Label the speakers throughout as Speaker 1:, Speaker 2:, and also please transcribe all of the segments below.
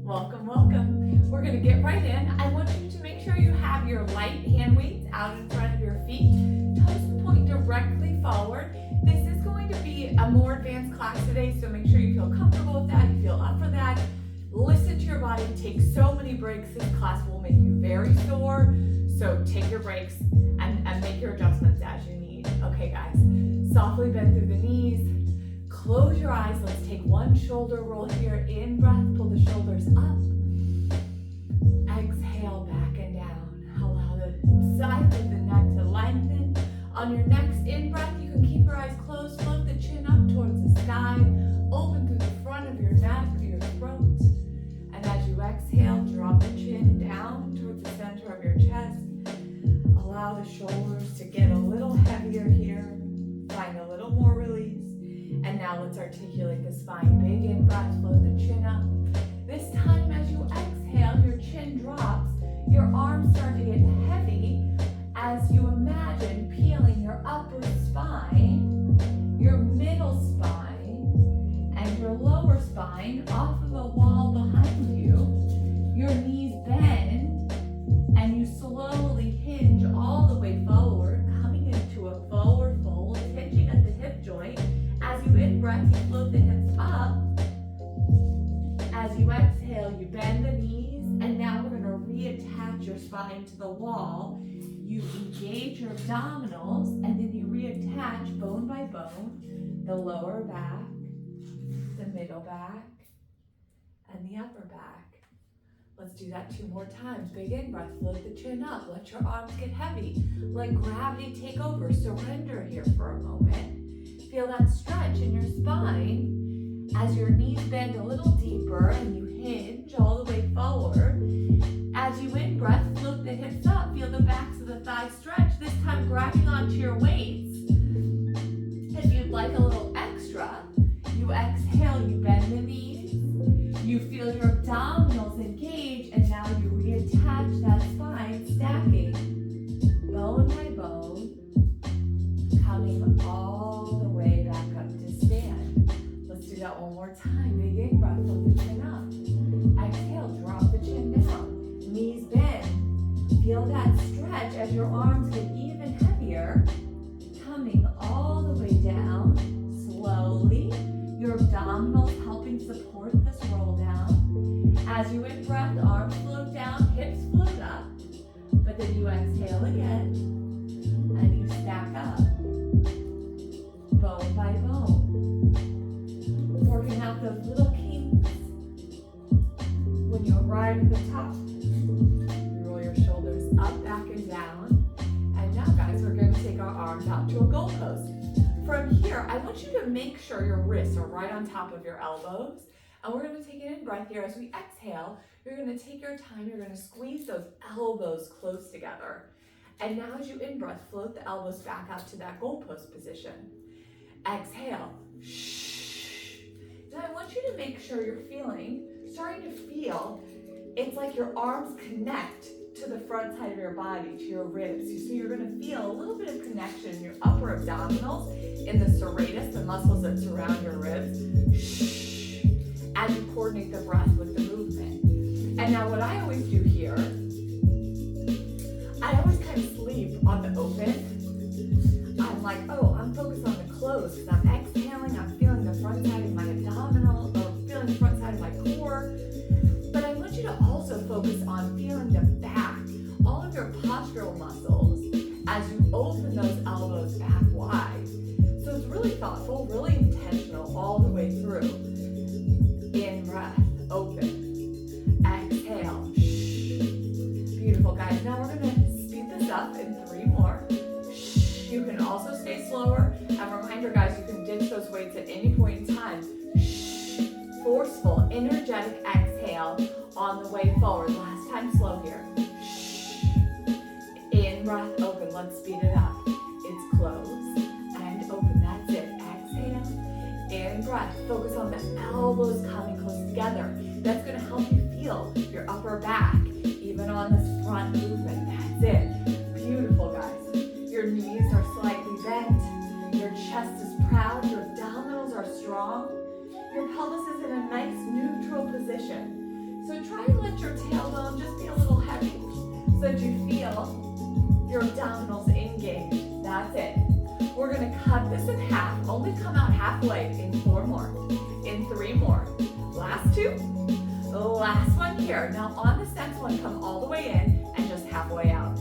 Speaker 1: Welcome, welcome. We're gonna get right in. I want you to make sure you have your light hand weights out in front of your feet. Toes point directly forward. This is going to be a more advanced class today, so make sure you feel comfortable with that, you feel up for that. Listen to your body, take so many breaks. This class will make you very sore, so take your breaks and make your adjustments as you need. Okay, guys, softly bend through the knees. Close your eyes. Let's take one shoulder roll here. In breath, pull the shoulders up. Exhale, back and down. Allow the sides of the neck to lengthen. On your next in-breath, you can keep your eyes closed. Float the chin up towards the sky. Open through the front of your neck, your throat. And as you exhale, drop the chin down towards the center of your chest. Allow the shoulders to get a little heavier here. Find a little more release. And now let's articulate the spine. Big in-breath, float the chin up. This time as you exhale, your chin drops. Your arms start to get heavy as you imagine peeling your upper spine, your middle spine, and your lower spine off of the wall behind you. Your knees bend, and you slowly hinge all the way forward, coming into a forward fold, hinging at the hip joint. As you in-breath, you float the hips up. As you exhale, you bend the knees, and now we're going to reattach your spine to the wall. You engage your abdominals, and then you reattach bone by bone, the lower back, the middle back, and the upper back. Let's do that 2 more times. Big in-breath, float the chin up, let your arms get heavy. Let gravity take over, surrender here for a moment. Feel that stretch in your spine as your knees bend a little deeper and you hinge all the way forward. As you in-breath, float the hips up. Feel the backs of the thighs stretch, this time grabbing onto your weights. If you'd like a little extra, you exhale, you bend the knees. You feel your abdominals engage, and now you reattach that spine, stacking bone by bone, coming all the way back up to stand. Let's do that one more time. Big in-breath, float the chin up. Exhale, drop the chin down. Knees bend. Feel that stretch as your arms get even heavier. Coming all the way down, slowly. Your abdominals helping support this roll down. As you in-breath, arms float down, hips float up. But then you exhale again, and you stack up. Bone by bone. Working out those little kinks. When you arrive at the top, you roll your shoulders up, back, and down. And now, guys, we're going to take our arms out to a goalpost. From here, I want you to make sure your wrists are right on top of your elbows. And we're going to take an in-breath here. As we exhale, you're going to take your time. You're going to squeeze those elbows close together. And now as you in-breath, float the elbows back out to that goalpost position. Exhale. Shh. Now I want you to make sure you're starting to feel, it's like your arms connect to the front side of your body, to your ribs. So you're going to feel a little bit of connection in your upper abdominals, in the serratus, the muscles that surround your ribs. Shh. As you coordinate the breath with the movement. And now what I always do here, I always kind of sleep on the open. I'm like, oh, I'm focused on the close because I'm exhaling, I'm feeling the front side of my abdominal, or feeling the front side of my core. But I want you to also focus on feeling the back, all of your postural muscles as you open those elbows back wide. So it's really thoughtful, really intentional all the way through. In breath, open, exhale. Shh. Beautiful, guys. Now we're going to speed this up in 3 more. Shh. You can also stay slower. And reminder, guys, you can ditch those weights at any point in time. Shh. Forceful, energetic exhale on the way forward. Last time, slow here. Shh. In breath, open. Let's speed it up. It's close and open. That's it. Exhale. In breath. Focus on the elbows coming close together. That's going to help you feel your upper back, even on this front movement. That's it. Beautiful, guys. Your knees are slightly bent. Your chest is proud. Your abdominals are strong. Your pelvis is in a nice neutral position. So So try to let your tailbone just be a little heavy so that you feel your abdominals engaged. That's it. We're gonna cut this in half, only come out halfway in 4 more, in 3 more. Last 2, the last one here. Now on this next one, come all the way in and just halfway out.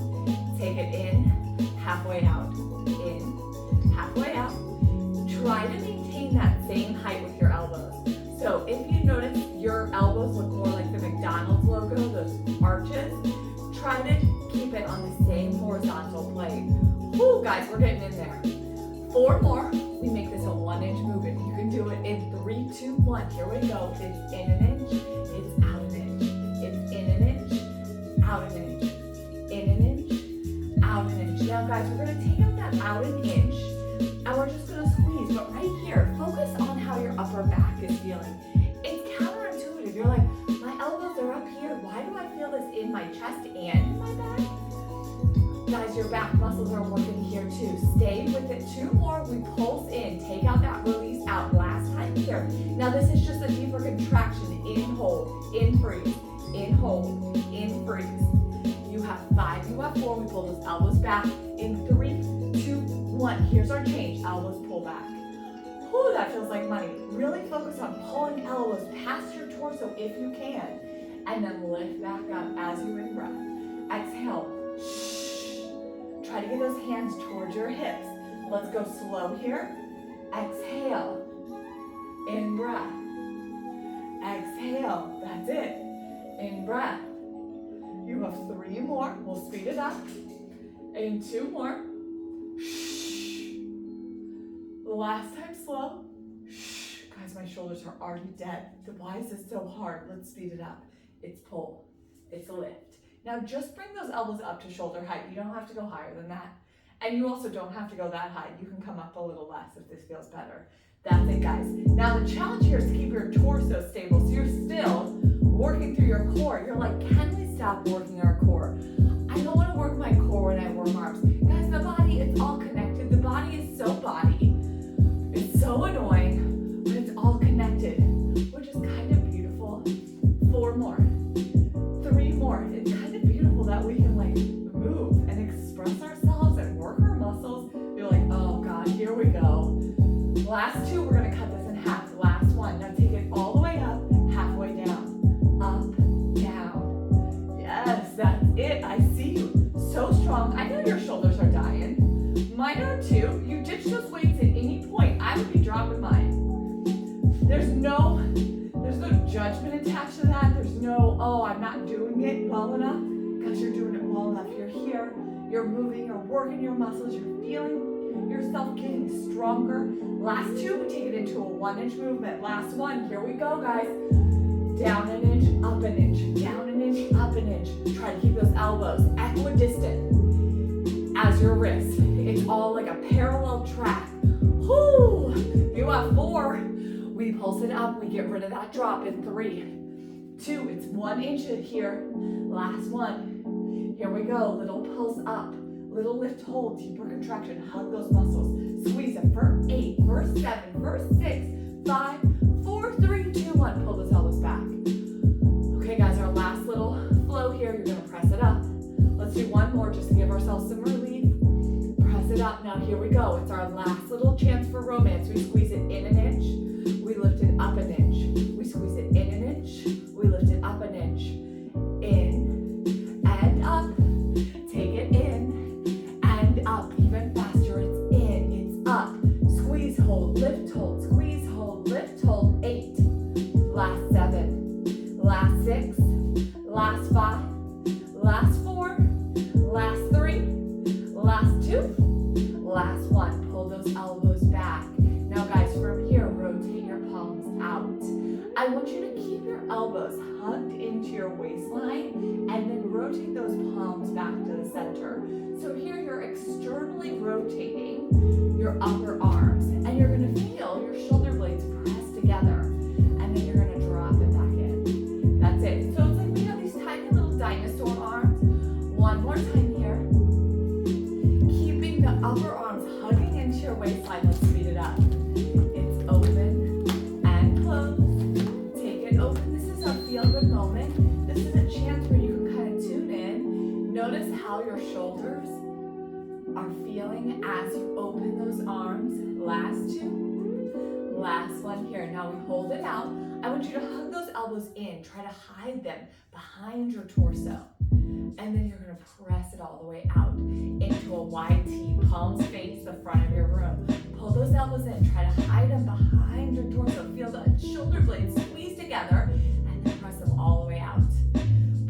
Speaker 1: Take it in, halfway out, in, halfway out. Try to maintain that same height with your elbows. So if you notice your elbows look more like the McDonald's logo, those arches, try to keep it on the same horizontal plane. Whoo, guys, we're getting in there. 4 more. We make this a 1-inch movement. You can do it in 3, 2, 1. Here we go. It's in an inch. It's out an inch. It's in an inch. Out an inch. In an inch. Out an inch. Now, guys, we're going to take up that out an inch, and we're just going to squeeze. But right here, focus on how your upper back is feeling. It's counterintuitive. You're like, my elbows are up here. Why do I feel this in my chest and in my back? Guys, your back muscles are working here too. Stay with it. 2 more. We pulse in. Take out that release out. Last time here. Now this is just a deeper contraction. In, hold. In, freeze. In, hold. In, freeze. You have 5. You have 4. We pull those elbows back. In 3, 2, 1. Here's our change. Elbows pull back. Whew, that feels like money. Really focus on pulling elbows past your torso if you can. And then lift back up as you in-breath. Exhale. Try to get those hands towards your hips. Let's go slow here. Exhale. In breath. Exhale. That's it. In breath. You have 3 more. We'll speed it up. And 2 more. Last time slow. Guys, my shoulders are already dead. Why is this so hard? Let's speed it up. It's pull. It's lift. Now just bring those elbows up to shoulder height. You don't have to go higher than that. And you also don't have to go that high. You can come up a little less if this feels better. That's it, guys. Now the challenge here is to keep your torso stable. So you're still working through your core. You're like, can we stop working our core? I don't want to work my core when I work arms. Guys, the body, it's all connected. The body is so body. It's so annoying, but it's all connected, which is kind of beautiful. 4 more. 3 more. It's kind of beautiful that we can like move and express ourselves and work our muscles. You're like, oh God, here we go. Last 2, we're gonna cut this in half. Last 1. Now take it all the way up, halfway down. Up, down. Yes, that's it. I see you. So strong. I know your shoulders are dying. Mine are too. You ditch those weights at any point. I would be dropping mine. There's no judgment attached to that. There's no, oh, I'm not doing it well enough, because you're doing it well enough. You're here, you're moving, you're working your muscles, you're feeling yourself getting stronger. Last 2, we take it into a 1-inch movement. Last 1, here we go, guys. Down an inch, up an inch, down an inch, up an inch. Try to keep those elbows equidistant as your wrists. It's all like a parallel track. Whoo! You have 4. We pulse it up, we get rid of that drop in 3, 2, it's 1 inch here. Last 1. Here we go, little pulse up, little lift, hold, deeper contraction, hug those muscles. Squeeze it for 8, for 7, for 6, 5, 4, 3, 2, 1. Pull those elbows back. Okay guys, our last little flow here, you're gonna press it up. Let's do 1 more just to give ourselves some relief. Press it up, now here we go. It's our last little chance for romance. We squeeze it in an inch. We lift it up an inch. We squeeze it in an inch. We lift it up an inch. In and up. Take it in and up. Even faster. It's in. It's up. Squeeze, hold, lift, hold. Squeeze, hold, lift, hold. 8. Last 7. Last 6. Last 5. Last 4. Last 3. Last 2. Last 1. Pull those elbows back. Now guys, from here, rotate your palms out. I want you to keep your elbows hugged into your waistline and then rotate those palms back to the center. So here you're externally rotating your upper arms and you're gonna feel your shoulder blades press together and then you're gonna drop it back in. That's it. So it's like we have these tiny little dinosaur arms. 1 more time here. Keeping the upper arms hugging into your waistline. Let's speed it up. It's open and close. Take it open. This is a feel-good moment. shoulders are feeling as you open those arms. Last two. Last one here. Now we hold it out. I want you to hug those elbows in. Try to hide them behind your torso. And then you're going to press it all the way out into a wide T. Palms face the front of your room. Pull those elbows in. Try to hide them behind your torso. Feel the shoulder blades squeeze together and then press them all the way out.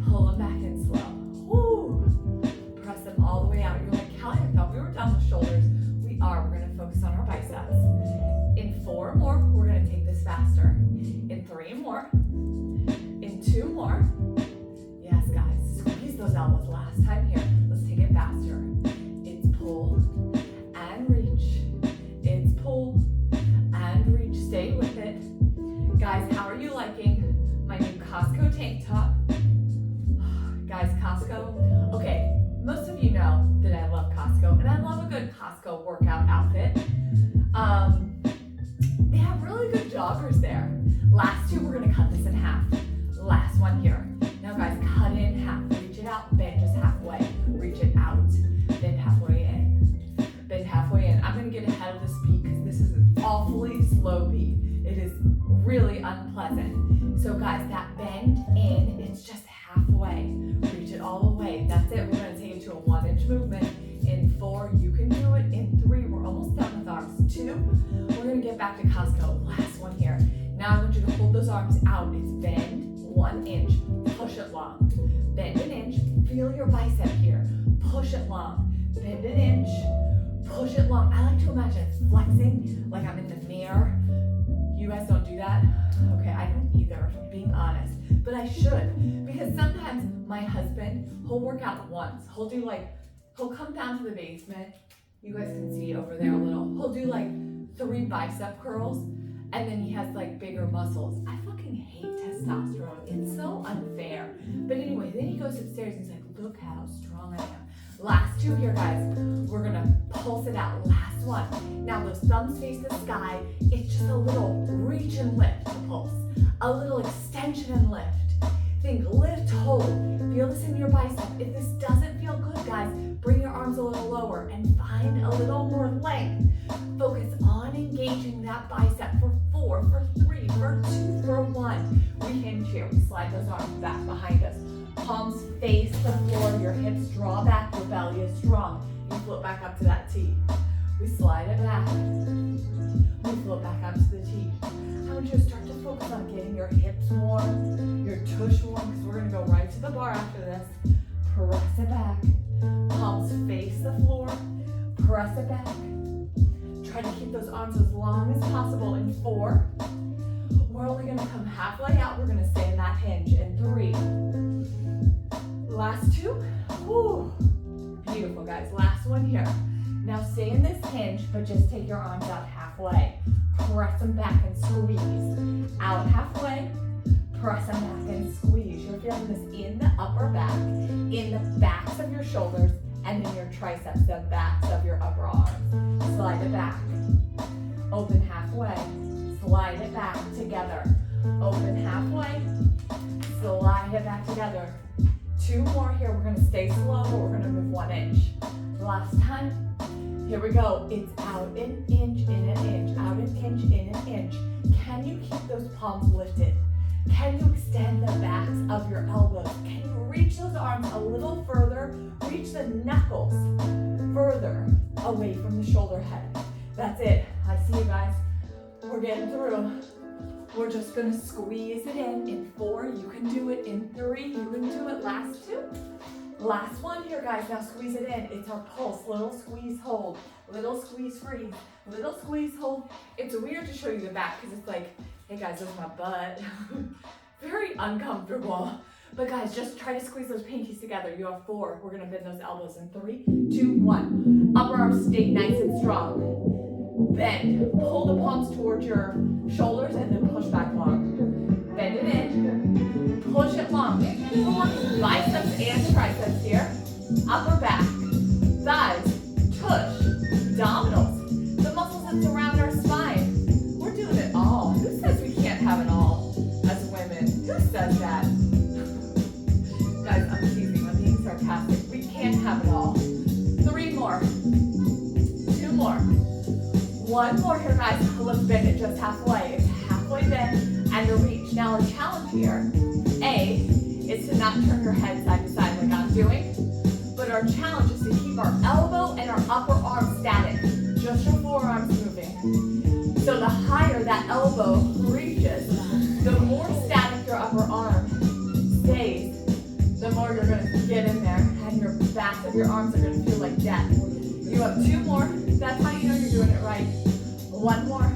Speaker 1: Pull them back in slow. Woo. Press them all the way out. You're like, Callie, I thought we were done with shoulders. We are. We're going to focus on our biceps. In 4 more, we're going to take this faster. In 3 more. In 2 more. Yes, guys. Squeeze those elbows. Last time here. Let's take it faster. It's pull and reach. It's pull and reach. Stay with it. Guys, how are you liking my new Costco tank top? Guys, Costco. Okay, most of you know that I love Costco, and I love a good Costco workout outfit. They have really good joggers there. Last two, we're gonna cut this in half. Last one here. Now guys, cut it in half. Reach it out, bend just halfway. Reach it out, bend halfway in. Bend halfway in. I'm gonna get ahead of this beat because this is an awfully slow beat. It is really unpleasant. So guys, that bend in, it's just halfway. Reach it all the way. That's it. We're gonna take it to a 1-inch movement. In 4, you can do it. In 3, we're almost done with arms. 2, we're gonna get back to Costco. Last one here. Now I want you to hold those arms out. It's bend 1 inch, push it long. Bend an inch, feel your bicep here. Push it long. Bend an inch, push it long. I like to imagine flexing like I'm in the mirror. You guys don't do that? Okay, I don't either, if I'm being honest. But I should, because sometimes my husband, he'll work out once. He'll come down to the basement. You guys can see over there a little. He'll do like 3 bicep curls, and then he has like bigger muscles. I fucking hate testosterone. It's so unfair. But anyway, then he goes upstairs and he's like, look how strong I am. Last 2 here, guys. We're gonna pulse it out. Last one. Now those thumbs face the sky. It's just a little reach and lift to pulse. A little extension and lift. Think lift, hold. Feel this in your bicep. If this doesn't feel good, guys, bring your arms a little lower and find a little more length. Focus on engaging that bicep for 4, for 3, for 2, for 1. We hinge here. We slide those arms back behind us. Palms face the floor. Your hips draw back. Your belly is strong. You float back up to that T. We slide it back. We float back up to the T. I want you to start to focus on getting your hips warm, your tush warm, because we're going to go right to the bar after this. Press it back. Palms face the floor. Press it back. Try to keep those arms as long as possible. In 4, we're only going to come halfway out. We're going to stay in that hinge. In 3, last 2. Whew. Beautiful, guys. Last one here. Now stay in this hinge, but just take your arms out halfway. Press them back and squeeze. Out halfway. Press them back and squeeze. You're feeling this in the upper back, in the backs of your shoulders, and in your triceps, the backs of your upper arms. Slide it back. Open halfway. Slide it back together. Open halfway. Slide it back together. 2 more here. We're going to stay slow, but we're going to move 1 inch. Last time. Here we go. It's out an inch, in an inch, out an inch, in an inch. Can you keep those palms lifted? Can you extend the backs of your elbows? Can you reach those arms a little further? Reach the knuckles further away from the shoulder head. That's it. I see you guys. We're getting through. We're just going to squeeze it in. In 4, you can do it. In 3, you can do it. Last 2. Last one here, guys. Now squeeze it in. It's our pulse. Little squeeze, hold. Little squeeze, freeze. Little squeeze, hold. It's weird to show you the back because it's like, hey guys, this is my butt. Very uncomfortable. But guys, just try to squeeze those pinkies together. You have 4. We're going to bend those elbows in 3, 2, 1. Upper arms stay nice and strong. Bend. Pull the palms towards your shoulders and then push back long. Bend it in. Push it long. Pull biceps and triceps here. Upper back. Thighs. Tush. Abdominals. The muscles that surround our spine. We're doing it all. Who says we can't have it all as women? Who says that? Guys, I'm teasing. I'm being sarcastic. We can't have it all. One more here, guys. Let's bend it just halfway. It's halfway bend and a reach. Now our challenge here, A, is to not turn your head side to side like I'm doing, but our challenge is to keep our elbow and our upper arm static, just your forearms moving. So the higher that elbow reaches, the more static your upper arm stays, the more you're going to get in there, and your backs of your arms are going to feel like death. You have 2 more. That's how you know you're doing it right. 1 more.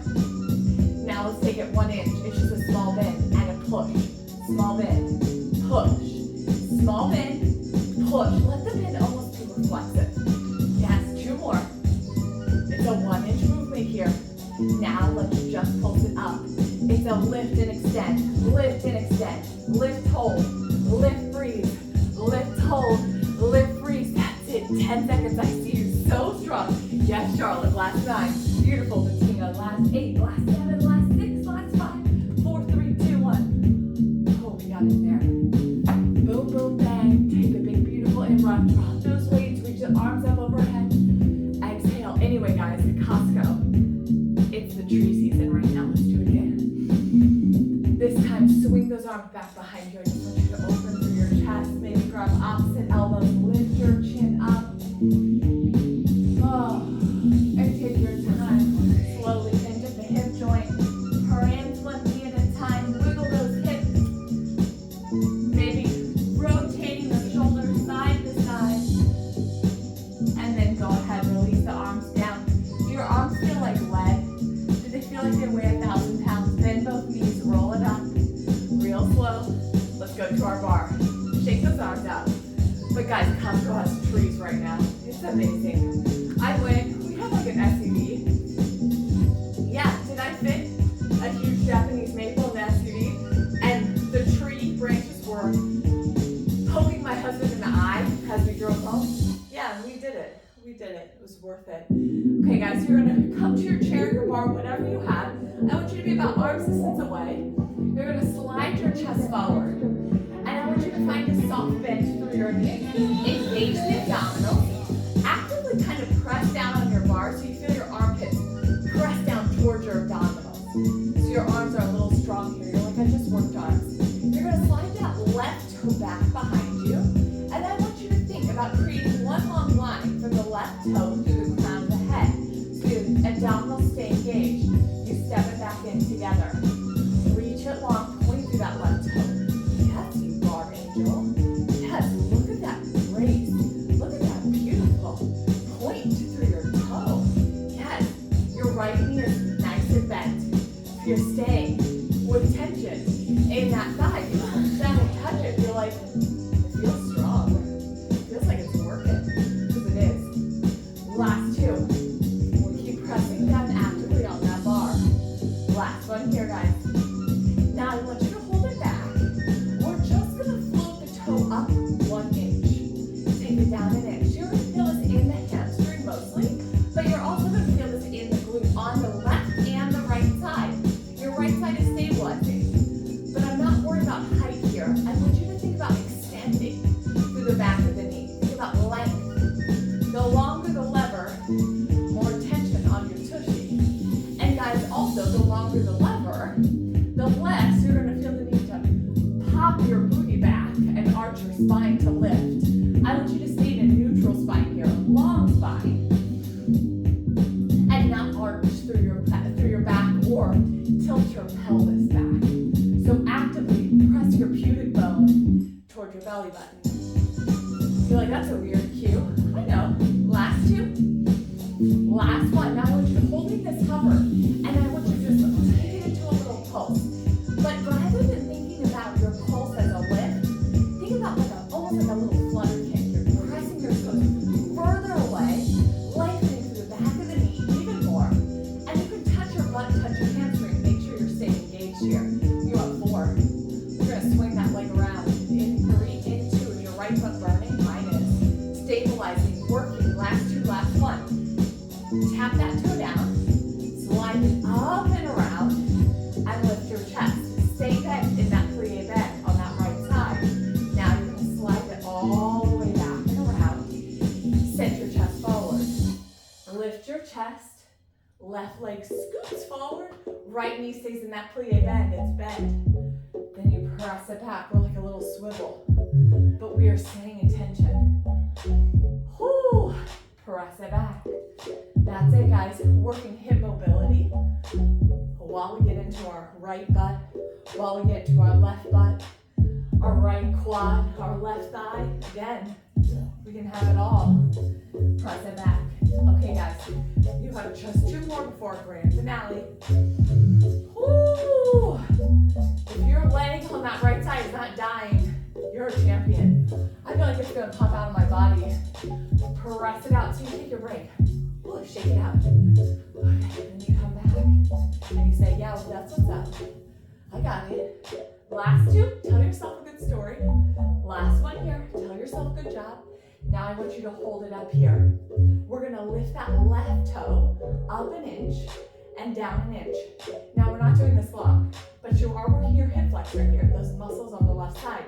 Speaker 1: Now let's take it 1 inch. It's just a small bend and a push. Small bend, push. Small bend, push. Let the bend almost be reflexive. Yes, 2 more. It's a 1 inch movement here. Now let's just pulse it up. It's a lift and extend, lift and extend, lift, hold, lift, freeze, lift, hold, lift, freeze. That's it, 10 seconds. I see you so strong. Yes, Charlotte, last 9. Beautiful, Bettina. Last 8, last 7, last 6, last 5, 4, 3, 2, 1. Oh, we got it there. Boom, boom, bang. Take a big, beautiful in-breath. Drop those weights, reach the arms up overhead. Exhale. Anyway, guys, at Costco, it's the tree season right now. Let's do it again. This time, swing those arms back behind you. I just want you to open through your chest. Maybe grab opposite elbows. Lift your chin up. Oh, and take your time. Slowly bend at the hip joint. Her hands 1 knee at a time. Wiggle those hips. Maybe rotating the shoulders side to side. And then go ahead, release the arms down. Do your arms feel like lead? Do they feel like they weigh 1,000 pounds? Bend both knees, roll it up. Real slow. Let's go to our bar. Shake those arms out. But guys, Costco has trees right now. It's amazing. I went, we have like an SUV. Yeah, did I fit a huge Japanese maple in the SUV? And the tree branches were poking my husband in the eye as we drove home. Yeah, we did it. We did it. It was worth it. Okay, guys, you're going to come to your chair, your bar, whatever you have. I want you to be about arm distance away. You're going to slide your chest forward. And I want you to find a soft bend through your knee. Engage the abdominals. Actively kind of press down on your bar so you feel your armpits press down towards your abdominals. So your arms are a little strong here. You're like, I just worked arms. You're going to slide that left toe back behind you. And I want you to think about creating one long line from the left toe through the crown of the head. So your abdominals stay engaged. You step it back in together. Reach it long, point through that left toe. Yes, you bar angel. Yes, look at that grace. Look at that beautiful point through your toe. Yes, your right knee is nice and bent. You're staying with tension in that thigh. You touch that and touch it. You're like, it feels strong. It feels like it's working. Because it is. Last 2. We'll keep pressing down actively on that bar. Last one here, guys. Now I want you to hold it back. We're just going to float the toe up 1 inch. Take it down 1 inch. You're going to feel this in the hamstring mostly, but you're also going to feel this in the glute on the left and the right side. Your right side is stabilizing, but I'm not worried about height here. I want you to think about extending through the back of the knee. Think about length. The longer the lever, more tension on your tushy. And guys, also, the longer the lever, the less you're going to feel the need to pop your booty back and arch your spine to lift. I want you to stay in a neutral spine here, long spine, and not arch through your back or tilt your pelvis back. So actively press your pubic bone toward your belly button. You're like, that's a weird cue. I know. Last 2. Last one. Now I want you to hold this hover, and I want you to just take it into a little pulse. But rather than thinking about your pulse as a lift, think about almost like a little flutter kick. You're pressing your toes further away, lengthening through the back of the knee even more. And you can touch your butt, touch your hamstring. Make sure you're staying engaged here. You have 4. We're going to swing that leg around. In 3, in 2, and your right foot burning. Mine is stabilizing, working. Last 2, last 1. Tap that toe down. Slide it up and around. And lift your chest. Stay bent in that plie bend on that right side. Now you're going to slide it all the way back and around. Send your chest forward. Lift your chest. Left leg scoots forward. Right knee stays in that plie bend. It's bent. Then you press it back. We're like a little swivel. But we are staying in tension. Whoo! Press it back. That's it, guys. Working hip mobility while we get into our right butt, while we get to our left butt, our right quad, our left thigh. Again, we can have it all. Press it back. Okay, guys, you have just 2 more before our grand finale. Woo! If your leg on that right side is not dying, you're a champion. I feel like it's gonna pop out of my body. Press it out so you take your break. Ooh, shake it out. Okay, then you come back and you say, yeah, well, that's what's up. I got it. Last 2, tell yourself a good story. Last one here, tell yourself a good job. Now I want you to hold it up here. We're gonna lift that left toe up an inch and down an inch. Now we're not doing this long, but you are working your hip flexor here, those muscles on the left side.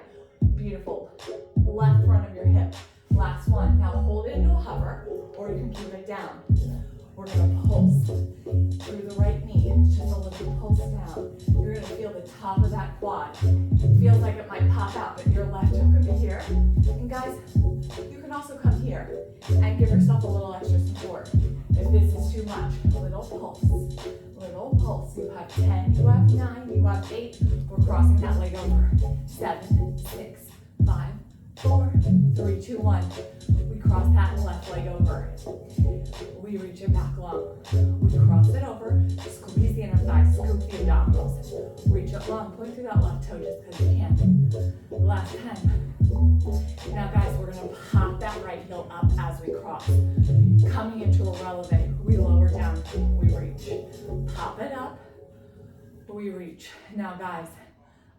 Speaker 1: Beautiful. Left front of your hip. Last one. Now hold it into a hover, or you can keep it down. We're gonna pulse through the right knee, just a little pulse down. You're gonna feel the top of that quad. It feels like it might pop out, but your left toe could be here. And guys, you can also come here and give yourself a little extra support. If this is too much, little pulse, little pulse. You have 10, you have 9, you have 8. We're crossing that leg over. 7, 6, 5, 4, 3, 2, 1. We cross that left leg over. We reach it back long. We cross it over. Squeeze the inner thigh. Scoop the abdominals. Reach it long. Point through that left toe just because you can. Last 10. Now, guys, we're going to pop that right heel up as we cross. Coming into a releve. We lower down. We reach. Pop it up. We reach. Now, guys,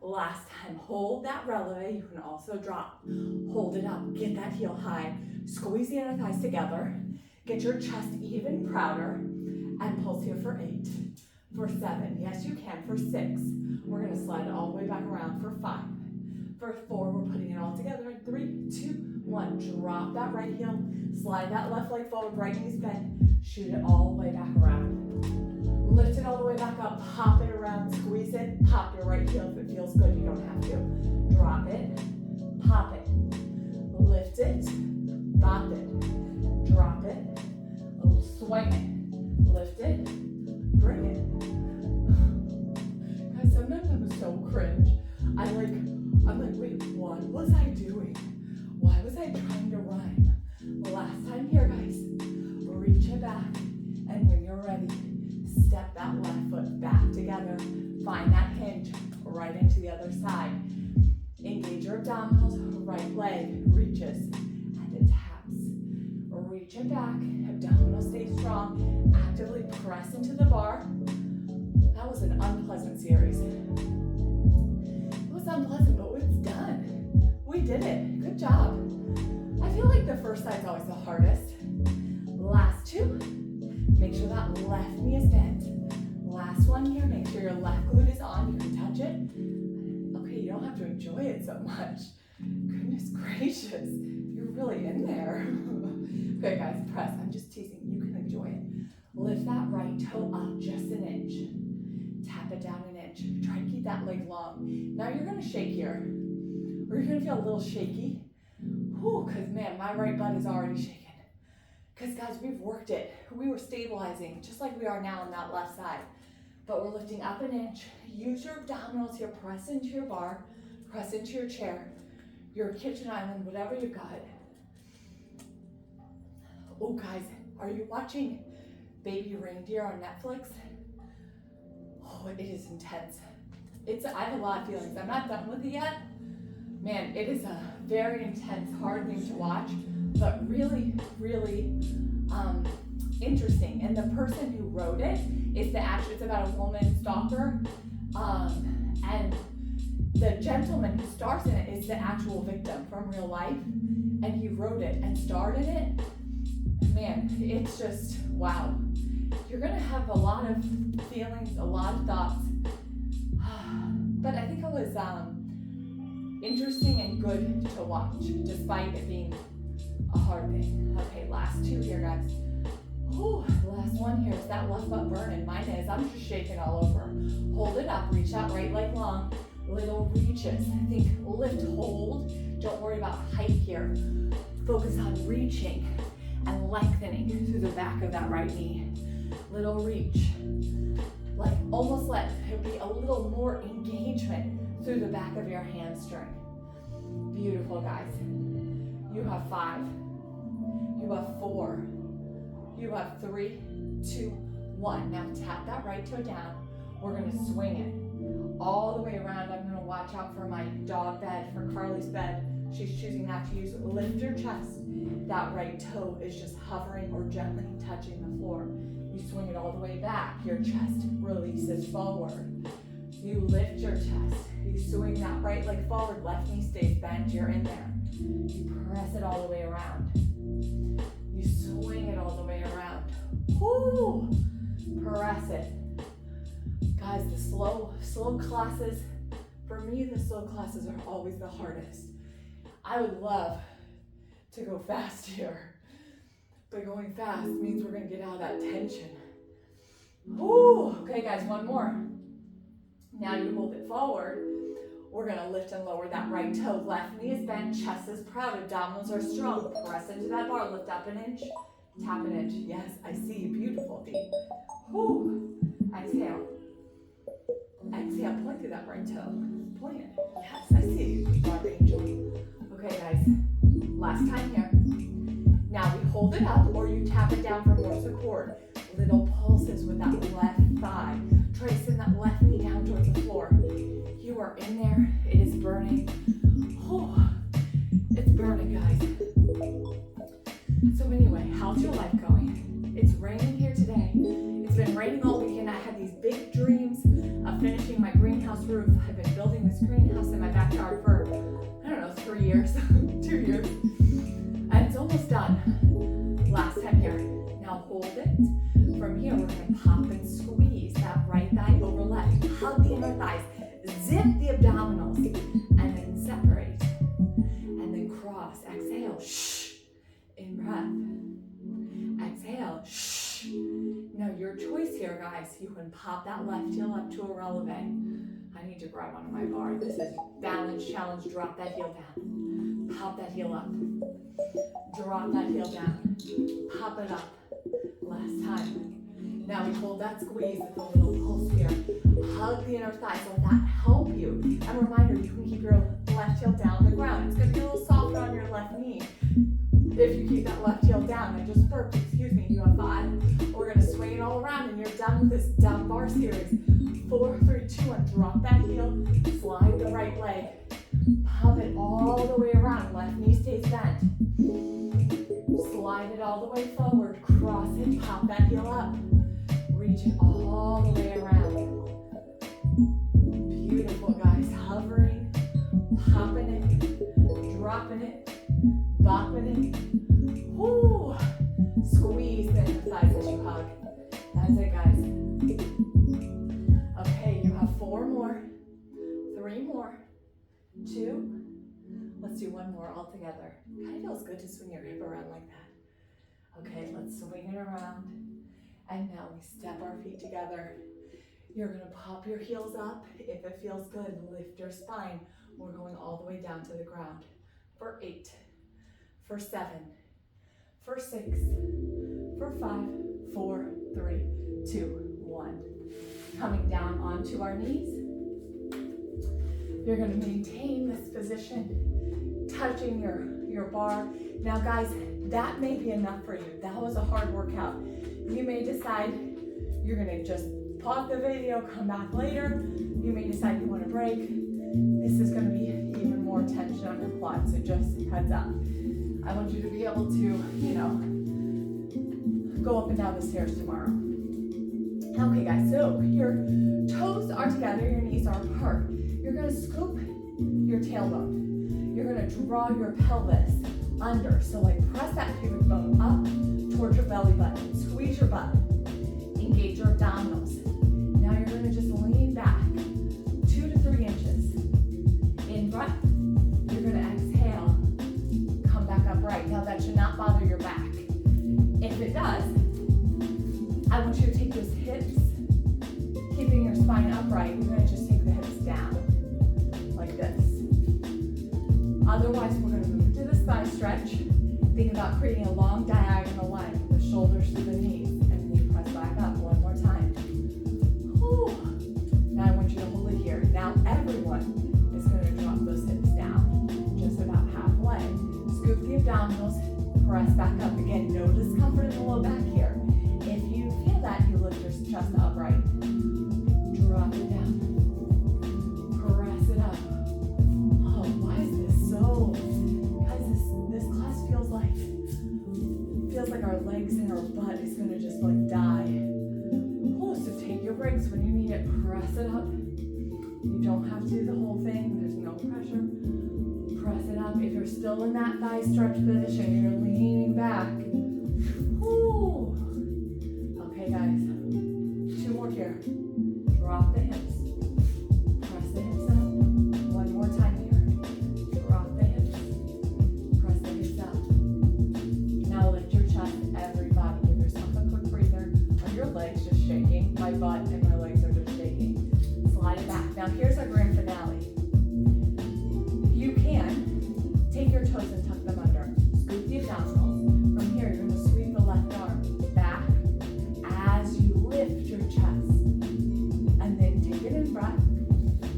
Speaker 1: last time, hold that releve. You can also drop. Hold it up. Get that heel high. Squeeze the inner thighs together. Get your chest even prouder. And pulse here for 8. For 7. Yes, you can. For 6. We're going to slide it all the way back around. For 5. For 4, we're putting it all together. In 3, 2, 1. Drop that right heel. Slide that left leg forward. Right knee's bent. Shoot it all the way back around. Lift it all the way back up. Pop it around. Squeeze it. Pop your right heel if it feels good. You don't have to. Drop it. Pop it. Lift it. Pop it. Drop it. Swing it. Lift it. Bring it. Guys, sometimes I'm so cringe. I'm like, wait, what was I doing? Why was I trying to rhyme? Last time here, guys, reach it back. And when you're ready, step that left foot back together. Find that hinge right into the other side. Engage your abdominals. Right leg reaches and it taps. Reach it back. Abdominals stay strong. Actively press into the bar. That was an unpleasant series. It was unpleasant, but it's done. We did it. Good job. I feel like the first side's always the hardest. Last 2. Make sure that left knee is bent. Last one here. Make sure your left glute is on. You can touch it. Okay, you don't have to enjoy it so much. Goodness gracious. You're really in there. Okay, guys, press. I'm just teasing. You can enjoy it. Lift that right toe up just an inch. Tap it down an inch. Try to keep that leg long. Now you're going to shake here. Or you're going to feel a little shaky. Whew, because, man, my right butt is already shaking. Because, guys, we've worked it. We were stabilizing just like we are now on that left side. But we're lifting up an inch. Use your abdominals here. Press into your bar. Press into your chair. Your kitchen island, whatever you got. Oh, guys, are you watching Baby Reindeer on Netflix? Oh, it is intense. I have a lot of feelings. I'm not done with it yet. Man, it is a very intense, hard thing to watch, but really, really interesting. And the person who wrote it is it's about a woman stalker, and the gentleman who stars in it is the actual victim from real life, and he wrote it and starred in it. Man, it's just, wow. You're gonna have a lot of feelings, a lot of thoughts, but I think it was interesting and good to watch, despite it being a hard thing. Okay, last 2 here, guys. Whew, last one here. Is that left butt burning? Mine is. I'm just shaking all over. Hold it up. Reach that right leg long. Little reaches. Think lift, hold. Don't worry about height here. Focus on reaching and lengthening through the back of that right knee. Little reach. Like almost let there be a little more engagement through the back of your hamstring. Beautiful, guys. You have 5. You have 4. You have 3, 2, 1. Now tap that right toe down. We're gonna swing it all the way around. I'm gonna watch out for my dog bed, for Carly's bed. She's choosing not to use it. Lift your chest. That right toe is just hovering or gently touching the floor. You swing it all the way back. Your chest releases forward. You lift your chest. You swing that right leg forward. Left knee stays bent. You're in there. You press it all the way around. You swing it all the way around. Whoo! Press it. Guys, the slow classes, for me, the slow classes are always the hardest. I would love to go fast here. But going fast means we're gonna get out of that tension. Woo! Okay, guys, one more. Now you hold it forward. We're gonna lift and lower that right toe. Left knee is bent, chest is proud, abdominals are strong. Press into that bar, lift up an inch, tap an inch. Yes, I see you, beautiful, deep. Woo! Exhale. Exhale, point through that right toe. Point it. Yes, I see you, Barre angel. Okay, guys, last time here. Now we hold it up or you tap it down for more support. Little pulses with that left thigh. Tracing that left knee down towards the floor. You are in there. It is burning. Oh, it's burning, guys. So anyway, how's your life going? It's raining here today. It's been raining all weekend. I had these big dreams of finishing my greenhouse roof. I've been building this greenhouse in my backyard for, I don't know, 3 years, 2 years. And it's almost done. Last time here. Now hold it. From here, we're going to pop and squeeze that right thigh over left. Hug the inner thighs. Zip the abdominals. And then separate. And then cross. Exhale. Shh. In breath. Exhale. Shh. Now your choice here, guys. You can pop that left heel up to a releve. I need to grab onto my bar. This is balance challenge. Drop that heel down. Pop that heel up. Drop that heel down. Pop it up. Last time. Now we hold that squeeze with a little pulse here. Hug the inner thighs. Let that help you. And reminder, you can keep your left heel down on the ground. It's going to be a little softer on your left knee if you keep that left heel down. I just burped. Excuse me. You have 5. We're going to swing it all around and you're done with this down bar series. 4, 3, 2, 1. Drop that heel. Slide the right leg. Pump it all the way around. Left knee stays bent. Slide it all the way forward. Cross it. Pop that heel up. Reach it all the way around. Beautiful, guys. Hovering. Popping it. Dropping it. Bopping it. Woo! Squeeze the inner thighs as you hug. That's it, guys. Okay, you have 4 more. 3 more. 2. Let's do 1 more all together. Kind of feels good to swing your hip around like that. Okay, let's swing it around. And now we step our feet together. You're gonna pop your heels up. If it feels good, lift your spine. We're going all the way down to the ground. For 8, for 7, for 6, for 5, 4, 3, 2, 1. Coming down onto our knees. You're gonna maintain this position, touching your bar. Now guys, that may be enough for you. That was a hard workout. You may decide you're gonna just pause the video, come back later. You may decide you want a break. This is gonna be even more tension on your quads, so just heads up. I want you to be able to, go up and down the stairs tomorrow. Okay guys, so your toes are together, your knees are apart. You're gonna scoop your tailbone. You're gonna draw your pelvis under. So like press that pubic bone up towards your belly button. Squeeze your butt. Engage your abdominals. Now you're gonna just lean back 2 to 3 inches. In breath. You're gonna exhale. Come back upright. Now that should not bother your back. If it does, Otherwise, we're going to move into the spine stretch. Think about creating a long diagonal line from the shoulders to the knees. And then you press back up one more time. Whew. Now I want you to hold it here. Now everyone is going to drop those hips down, just about halfway. Scoop the abdominals, press back up. Again, no discomfort in the low back here. If you feel that, you lift your chest upright. Drop it down. Press it up. Oh, why is this so? Guys, this class feels like our legs and our butt is going to just like die. Oh, so take your breaks when you need it. Press it up. You don't have to do the whole thing. There's no pressure. Press it up. If you're still in that thigh stretch position, you're leaning back. Ooh. Okay, guys. 2 more here. Drop the hips. Press the hips up. One more time here. Drop the hips. Press the hips up. Now lift your chest, everybody. Give yourself a quick breather. Are your legs just shaking? My butt and my legs are just shaking. Slide it back. Now here's our grand finale. You can take your toes and tuck them under. Scoop the abdominals. From here, you're going to sweep the left arm back as you lift your chest. And then take it in breath.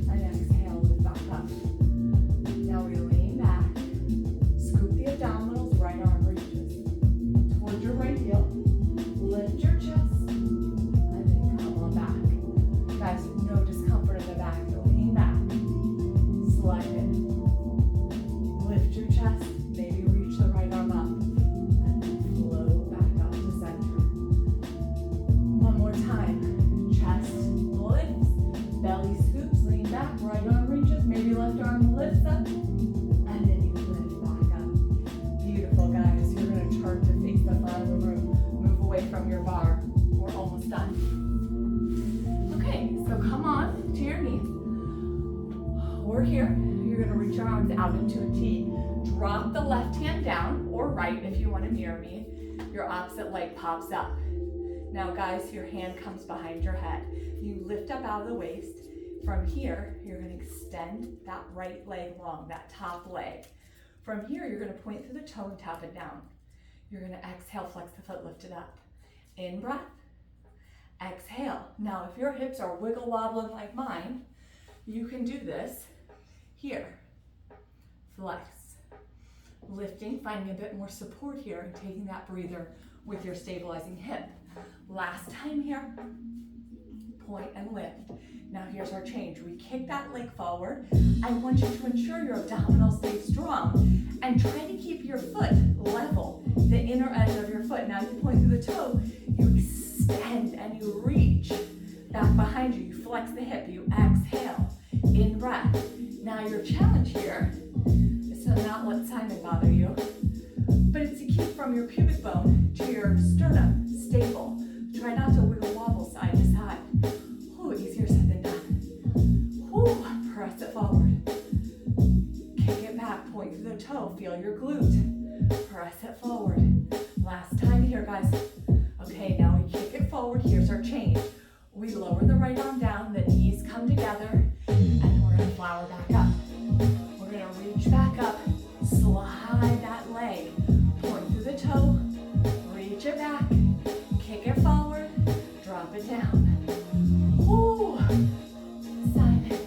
Speaker 1: And exhale, lift back up. Now we lean back. Scoop the abdominals, right arm reaches towards your right heel. Lift your chest. And then come on back. Guys, no discomfort in the back. Lean back. Slide it. Lift your chest. Maybe reach the right arm up. And then flow back up to center. One more time. Chest lifts. Belly scoops. Lean back. Right arm reaches. Maybe left arm lifts up. And then you lift back up. Beautiful, guys. You're going to turn to face the front of the room. Move away from your bar. We're almost done. Okay, so come on to your knees. We're here. You're going to reach your arms out into a T. Drop the left hand down, or right if you want to mirror me. Your opposite leg pops up. Now guys, your hand comes behind your head. You lift up out of the waist. From here, you're going to extend that right leg long, that top leg. From here, you're going to point through the toe and tap it down. You're going to exhale, flex the foot, lift it up. In breath. Exhale. Now, if your hips are wiggle wobbling like mine, you can do this here. Flex. Lifting, finding a bit more support here and taking that breather with your stabilizing hip. Last time here. Point and lift. Now here's our change. We kick that leg forward. I want you to ensure your abdominals stay strong and try to keep your foot level, the inner edge of your foot. Now you point through the toe, you extend and you reach back behind you. You flex the hip, you exhale, in breath. Now your challenge here is to not let Simon bother you, but it's to keep from your pubic bone to your sternum stable. Try not to wiggle wobble side to side. Ooh, easier said than done. Ooh, press it forward. Kick it back, point through the toe, feel your glute. Press it forward. Last time here, guys. Okay, now we kick it forward. Here's our change. We lower the right arm down, the knees come together, and then we're gonna flower back up. We're gonna reach back up, slide that leg, point through the toe, reach it back, kick it forward, drop it down. Ooh, Simon,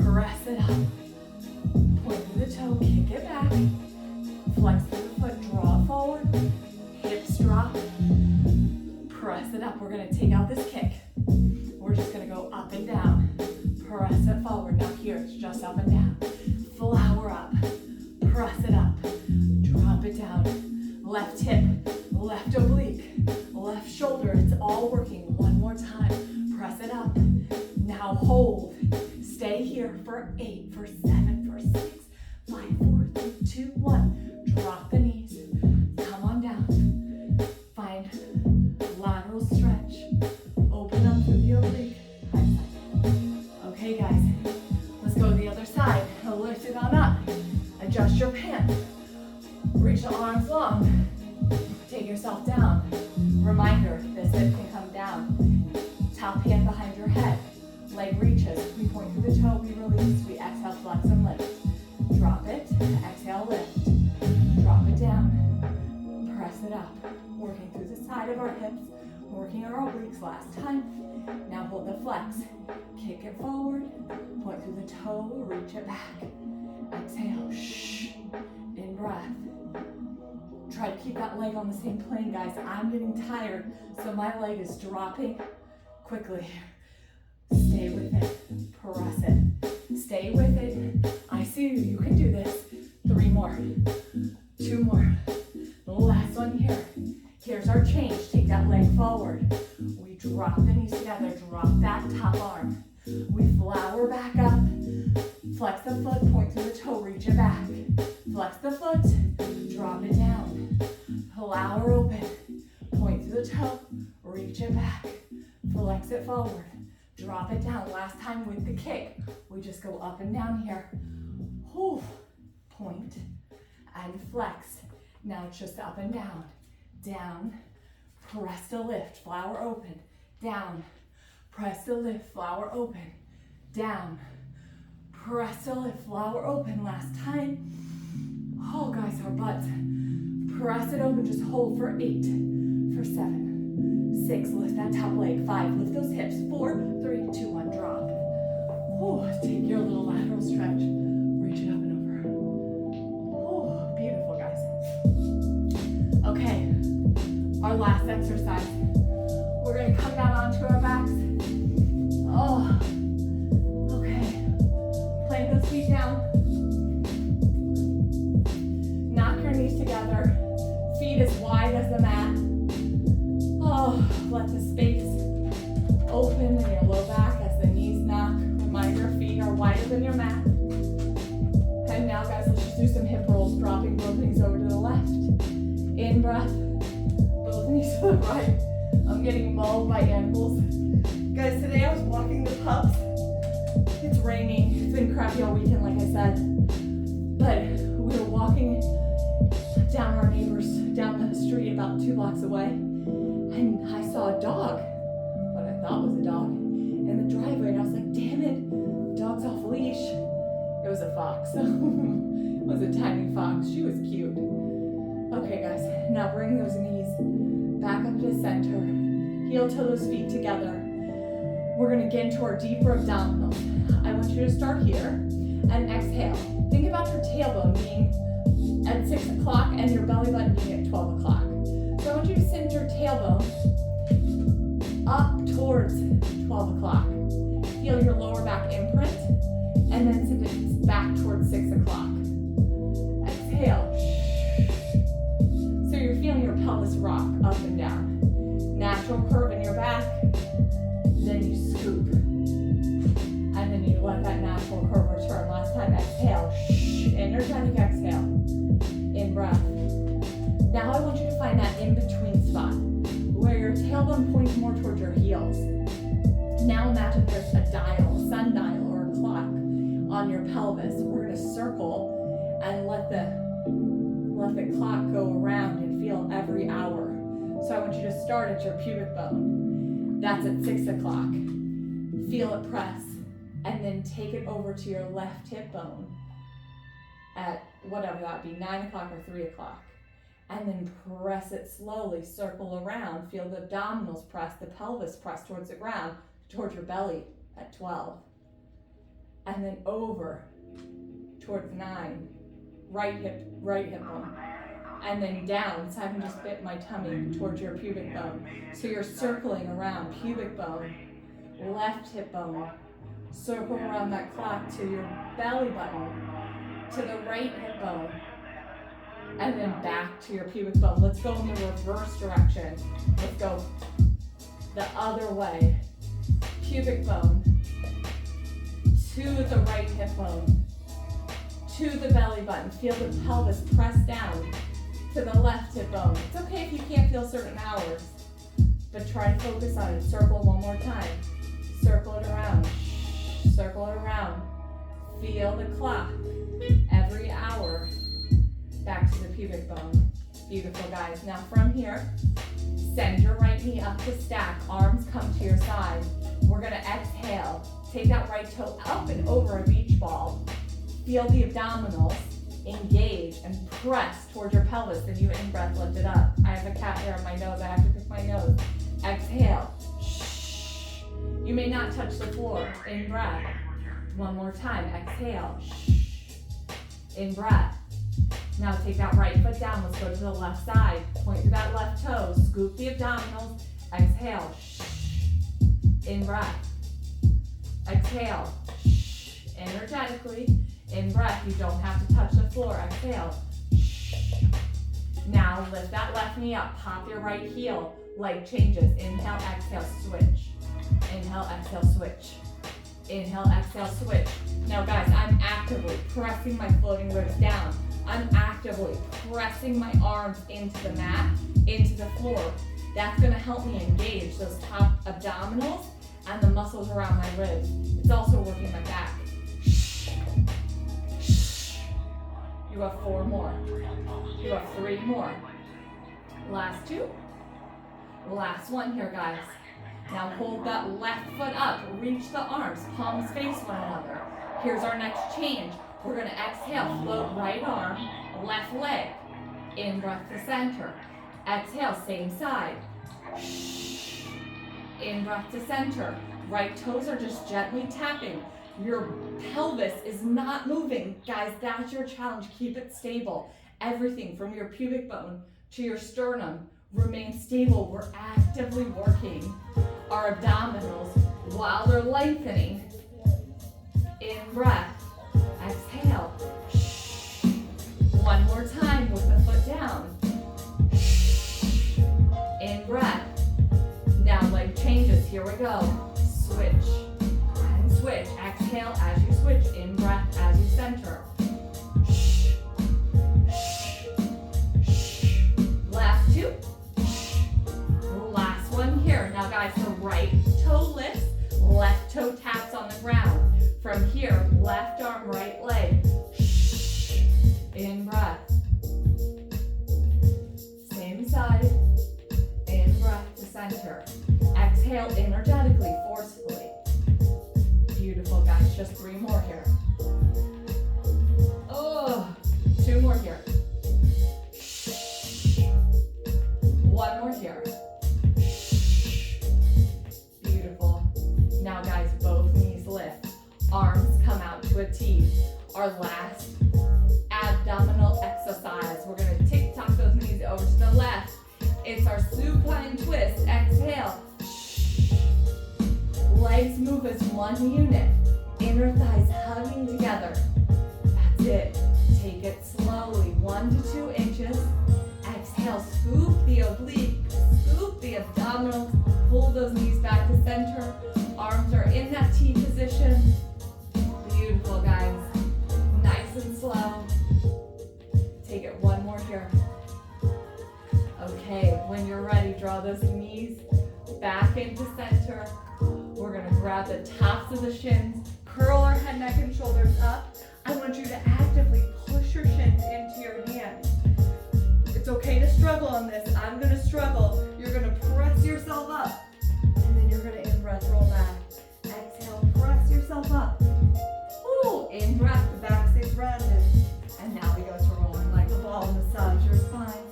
Speaker 1: press it up, point through the toe, kick it back, flex through the foot, draw it forward, hips drop, press it up. We're gonna take out this kick. We're just gonna go up and down, press it forward. Now here, it's just up and down. Flower up, press it up, drop it down. Left hip, left oblique, left shoulder, it's all working. One more time, press it up. Now hold, stay here for 8, for 7, for 6, 5, 4, 3, 2, 1. Drop the knees, come on down. Find lateral stretch, open up through the oblique. Okay guys, let's go to the other side. Lift it on up, adjust your pants, reach the arms long, take yourself down. Reminder, this hip can come down. Top hand behind your head, leg reaches. We point through the toe, we release, we exhale, flex and lift. Drop it, exhale. side of our hips, working our obliques last time. Now hold the flex. Kick it forward, point through the toe, reach it back. Exhale, shh, in breath. Try to keep that leg on the same plane, guys. I'm getting tired, so my leg is dropping quickly. Stay with it, press it. Stay with it. I see you, you can do this. 3 more, 2 more. The last one here. Here's our change. Take that leg forward. We drop the knees together, drop that top arm. We flower back up. Flex the foot, point through the toe, reach it back. Flex the foot, drop it down. Flower open, point through the toe, reach it back. Flex it forward, drop it down. Last time with the kick, we just go up and down here. Whew. Point and flex. Now it's just up and down. Down, press to lift, flower open. Down, press to lift, flower open. Down, press to lift, flower open. Last time. Oh, guys, our butts. Press it open, just hold for 8, for 7, 6, lift that top leg, 5, lift those hips, 4, 3, 2, 1, drop. Oh, take your little lateral stretch, reach it up and over. Oh, beautiful, guys. Okay, our last exercise. We're gonna come down onto our backs. Oh, okay. Plank those feet down. Knock your knees together. Feet as wide as the mat. Oh, let the space open in your low back as the knees knock. Remind your feet are wider than your mat. And now, guys, let's just do some hip rolls, dropping both knees over to the left. In breath, both knees to the right. I'm getting mauled by animals. Guys, today I was walking the pups. It's raining. It's been crappy all weekend, like I said. But we were walking down our neighbors, down the street about 2 blocks away. And I saw a dog, what I thought was a dog, in the driveway. And I was like, damn it, the dog's off leash. It was a fox. It was a tiny fox. She was cute. Okay, guys, now bring those knees back up to center. Heel to those feet together. We're gonna get into our deeper abdominals. I want you to start here and exhale. Think about your tailbone being at 6 o'clock and your belly button being at 12 o'clock. So I want you to send your tailbone up towards 12 o'clock. Feel your lower back imprint and then send it back towards 6 o'clock. Exhale. So you're feeling your pelvis rock up and down. Natural curve in your back, then you scoop. And then you let that natural curve return. Last time, exhale. Energetic exhale. In breath. Now I want you to find that in-between spot where your tailbone points more towards your heels. Now imagine there's a dial, a sundial or a clock on your pelvis. We're going to circle and let the clock go around and feel every hour. So I want you to start at your pubic bone. That's at 6 o'clock. Feel it press. And then take it over to your left hip bone at whatever that be, 9 o'clock or 3 o'clock. And then press it slowly, circle around. Feel the abdominals press, the pelvis press towards the ground, towards your belly at 12. And then over towards 9, right hip bone. And then down, so I can just fit my tummy towards your pubic bone. So you're circling around pubic bone, left hip bone, circle around that clock to your belly button, to the right hip bone, and then back to your pubic bone. Let's go in the reverse direction. Let's go the other way. Pubic bone, to the right hip bone, to the belly button. Feel the pelvis press down to the left hip bone. It's okay if you can't feel certain hours, but try to focus on it. Circle one more time. Circle it around. Circle it around. Feel the clock every hour back to the pubic bone. Beautiful, guys. Now from here, send your right knee up to stack. Arms come to your side. We're gonna exhale. Take that right toe up and over a beach ball. Feel the abdominals. Engage and press towards your pelvis. Then you in-breath, lift it up. I have a cat hair on my nose. I have to pick my nose. Exhale. Shh. You may not touch the floor. In-breath. One more time. Exhale. Shh. In-breath. Now take that right foot down. Let's go to the left side. Point to that left toe. Scoop the abdominals. Exhale. Shh. In-breath. Exhale. Shh. Energetically. In-breath. You don't have to touch the floor. Exhale. Shh. Now lift that left knee up. Pop your right heel. Leg changes. Inhale, exhale, switch. Inhale, exhale, switch. Inhale, exhale, switch. Now guys, I'm actively pressing my floating ribs down. I'm actively pressing my arms into the mat, into the floor. That's gonna help me engage those top abdominals and the muscles around my ribs. It's also working my back. Shh. Shh. You have 4 more. You have 3 more. Last 2. Last one here, guys. Now hold that left foot up. Reach the arms. Palms face one another. Here's our next change. We're going to exhale. Float right arm, left leg. In-breath to center. Exhale, same side. In-breath to center. Right toes are just gently tapping. Your pelvis is not moving. Guys, that's your challenge. Keep it stable. Everything from your pubic bone to your sternum remain stable. We're actively working our abdominals while they're lengthening. In-breath. Exhale. One more time with the foot down. In-breath. Now leg changes. Here we go. Switch and switch. Exhale as you switch. In-breath as you center. Last 2. Last one here. Now guys, the right toe lifts, left toe taps on the ground. From here, left arm, right leg. In-breath. Same side. In-breath to center. Exhale energetically, forcefully. Beautiful, guys. Just 3 more here. Oh, 2 more here. 1 more here. Beautiful. Now, guys, both knees lift. Arms come out to a T. Our last abdominal exercise. We're going to tick-tock those knees over to the left. It's our supine twist. Exhale. Legs move as one unit. Inner thighs hugging together. That's it. Take it slowly. 1 to 2 inches. Exhale. Scoop the oblique. Scoop the abdominals. Pull those knees back to center. Arms are in that T position. Beautiful, guys. Nice and slow. Take it 1 more here. Okay, when you're ready, draw those knees back into center. We're gonna grab the tops of the shins, curl our head, neck, and shoulders up. I want you to actively push your shins into your hands. It's okay to struggle on this. I'm gonna struggle. You're gonna press yourself up, and then you're gonna in-breath, roll back. Exhale, press yourself up. Ooh, in-breath, the back stays rounded. And now we go to rolling like a ball, massage your spine.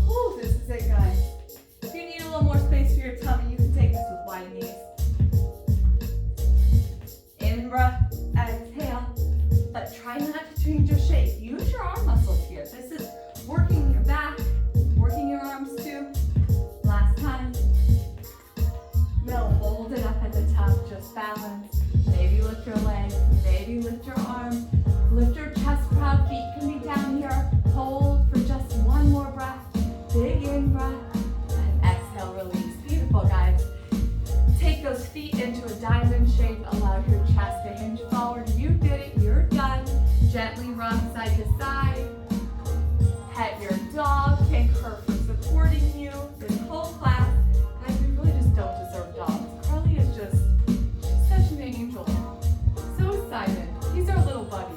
Speaker 1: Ooh, this is it, guys. If you need a little more space for your tummy, you can take this with wide knees. In-breath, exhale, but try not to change your shape. Use your arm muscles here. This is working your back, working your arms too. Last time. Now hold it up at the top, just balance. Maybe lift your legs, maybe lift your arms. Lift your chest proud, feet can be down here. Hold for just 1 more breath. Big in-breath, and exhale, release. Beautiful, guys. Take those feet into a diamond shape. Allow your chest to hinge forward. You did it, you're done. Gently rock side to side. Pet your dog, thank her for supporting you this whole class. Guys, we really just don't deserve dogs. Carly is just, she's such an angel. So is Simon. He's our little buddy.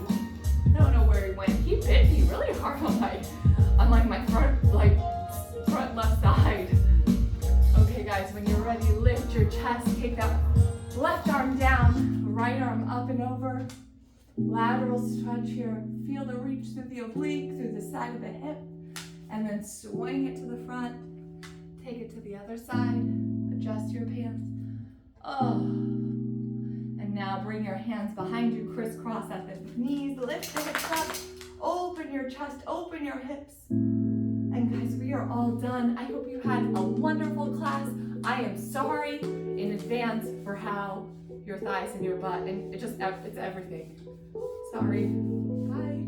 Speaker 1: I don't know where he went. He bit me really hard on my front left side. Okay, guys, when you're ready, lift your chest. Take that left arm down, right arm up and over. Lateral stretch here. Feel the reach through the oblique, through the side of the hip, and then swing it to the front. Take it to the other side. Adjust your pants. Oh. And now bring your hands behind you, crisscross at the knees. Lift the hips up. Open your chest, open your hips. And guys, we are all done. I hope you had a wonderful class. I am sorry in advance for how your thighs and your butt, and it's everything. Sorry. Bye.